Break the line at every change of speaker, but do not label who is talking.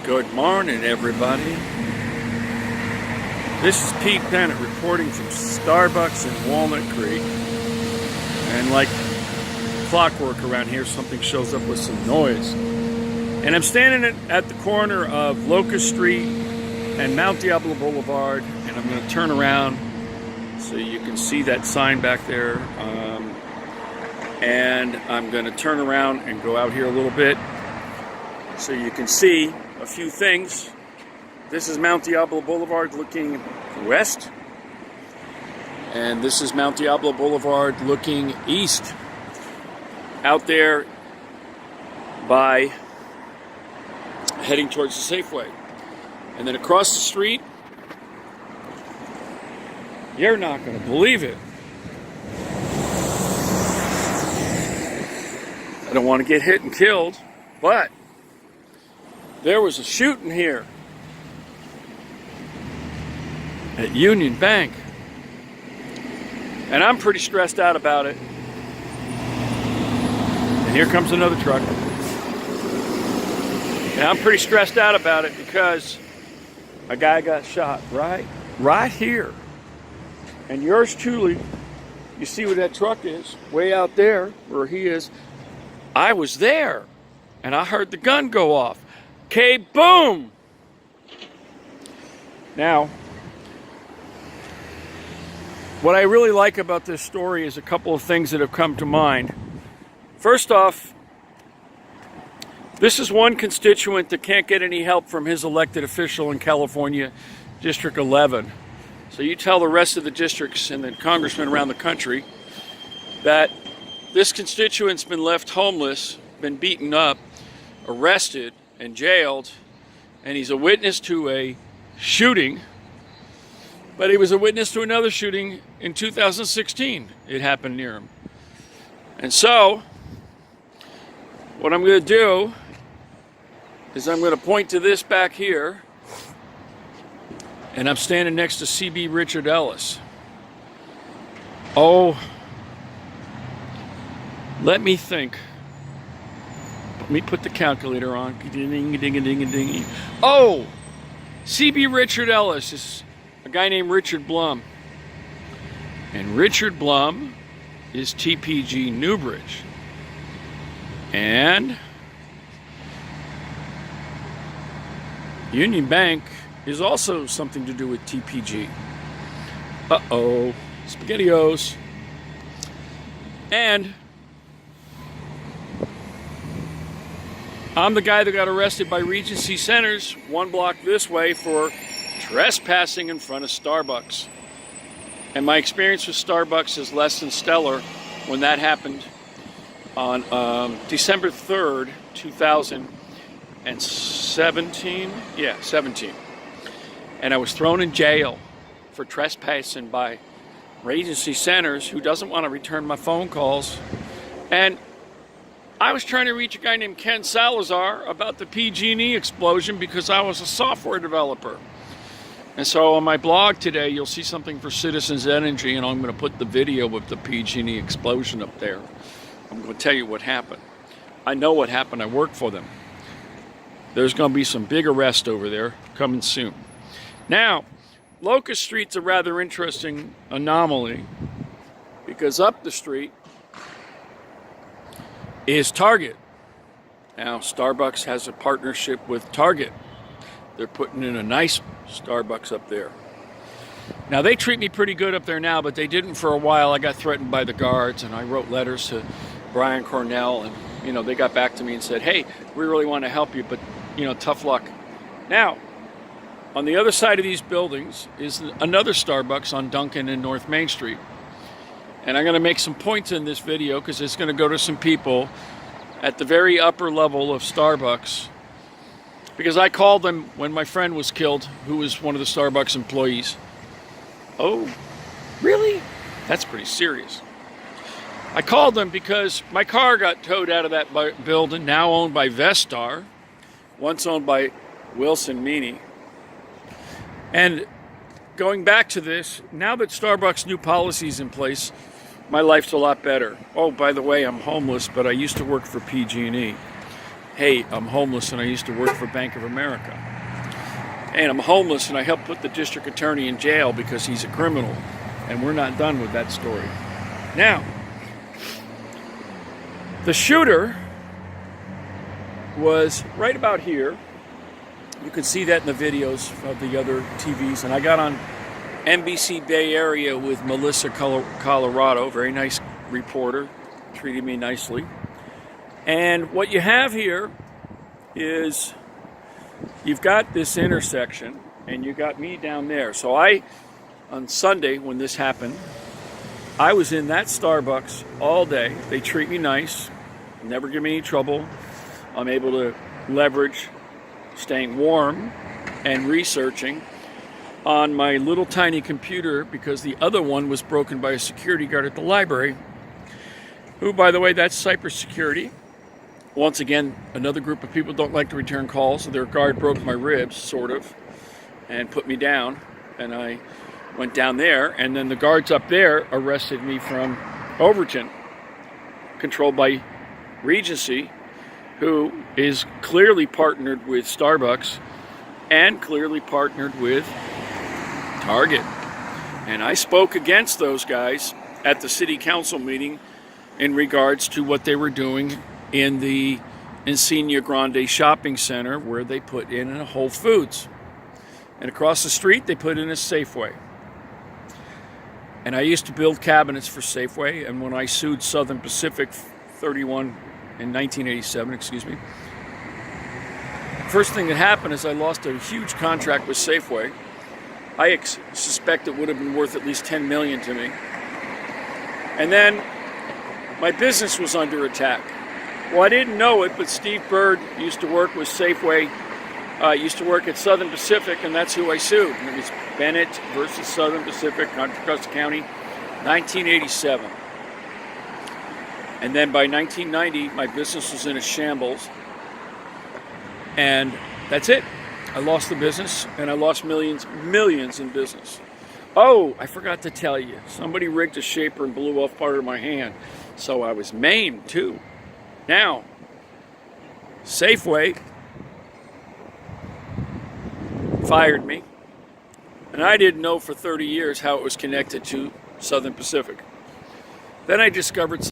Good morning, everybody. This is Pete Bennett reporting from Starbucks in Walnut Creek. And like clockwork around here, something shows up with some noise. And I'm standing at the corner of Locust Street and Mount Diablo Boulevard, and I'm going to turn around so you can see that sign back there. And I'm going to turn around and go out here a little bit so you can see a few things. This is Mount Diablo Boulevard looking west, and this is Mount Diablo Boulevard looking east, out there by heading towards the Safeway. And then across the street, you're not going to believe it. I don't want to get hit and killed, but there was a shooting here at Union Bank, and I'm pretty stressed out about it. And here comes another truck, and I'm pretty stressed out about it because a guy got shot right here. And yours truly, you see where that truck is, way out there where he is. I was there, and I heard the gun go off. K-boom! Now, what I really like about this story is a couple of things that have come to mind. First off, this is one constituent that can't get any help from his elected official in California, District 11. So you tell the rest of the districts and the congressmen around the country that this constituent's been left homeless, been beaten up, arrested, and jailed, and he's a witness to a shooting, but he was a witness to another shooting in 2016. It happened near him. And so, what I'm going to do is I'm going to point to this back here, and I'm standing next to CB Richard Ellis. Oh, let me think. Let me put the calculator on. Ding, ding, ding, ding, ding. Oh, CB Richard Ellis is a guy named Richard Blum. And Richard Blum is TPG Newbridge. And Union Bank is also something to do with TPG. Uh-oh. SpaghettiOs. And I'm the guy that got arrested by Regency Centers one block this way for trespassing in front of Starbucks. And my experience with Starbucks is less than stellar when that happened on December 3rd, 2017. Yeah, 17. And I was thrown in jail for trespassing by Regency Centers, who doesn't want to return my phone calls. And I was trying to reach a guy named Ken Salazar about the PG&E explosion because I was a software developer. And so on my blog today, you'll see something for Citizens Energy, and I'm going to put the video of the PG&E explosion up there. I'm going to tell you what happened. I know what happened. I worked for them. There's going to be some big arrest over there coming soon. Now, Locust Street's a rather interesting anomaly because up the street is Target. Now, Starbucks has a partnership with Target. They're putting in a nice Starbucks up there. Now, they treat me pretty good up there now, but they didn't for a while. I got threatened by the guards, and I wrote letters to Brian Cornell, and, they got back to me and said, hey, we really want to help you, but, tough luck. Now, on the other side of these buildings is another Starbucks on Duncan and North Main Street. And I'm going to make some points in this video because it's going to go to some people at the very upper level of Starbucks. Because I called them when my friend was killed, who was one of the Starbucks employees. Oh, really? That's pretty serious. I called them because my car got towed out of that building, now owned by Vestar, once owned by Wilson Meany. And going back to this, now that Starbucks' new policy is in place, my life's a lot better. Oh, by the way, I'm homeless, but I used to work for PG&E. hey, I'm homeless and I used to work for Bank of America. And I'm homeless and I helped put the district attorney in jail because he's a criminal. And we're not done with that story. Now, the shooter was right about here. You can see that in the videos of the other TVs. And I got on NBC Bay Area with Melissa Colorado, very nice reporter, treated me nicely. And what you have here is you've got this intersection and you got me down there. So on Sunday when this happened, I was in that Starbucks all day. They treat me nice, never give me any trouble. I'm able to leverage staying warm and researching on my little tiny computer because the other one was broken by a security guard at the library, who, by the way, that's Cypress Security. Once again, another group of people don't like to return calls, so their guard broke my ribs, sort of, and put me down, and I went down there, and then the guards up there arrested me from Overton, controlled by Regency, who is clearly partnered with Starbucks and clearly partnered with Target. And I spoke against those guys at the city council meeting in regards to what they were doing in the Insignia Grande shopping center, where they put in a Whole Foods. And across the street, they put in a Safeway. And I used to build cabinets for Safeway, and when I sued Southern Pacific in 1987, first thing that happened is I lost a huge contract with Safeway. I suspect it would have been worth at least $10 million to me. And then my business was under attack. Well, I didn't know it, but Steve Bird used to work with Safeway, used to work at Southern Pacific, and that's who I sued. And it was Bennett versus Southern Pacific, Contra Costa County, 1987. And then by 1990, my business was in a shambles. And that's it. I lost the business, and I lost millions in business. Oh, I forgot to tell you. Somebody rigged a shaper and blew off part of my hand. So I was maimed, too. Now, Safeway fired me. And I didn't know for 30 years how it was connected to Southern Pacific. Then I discovered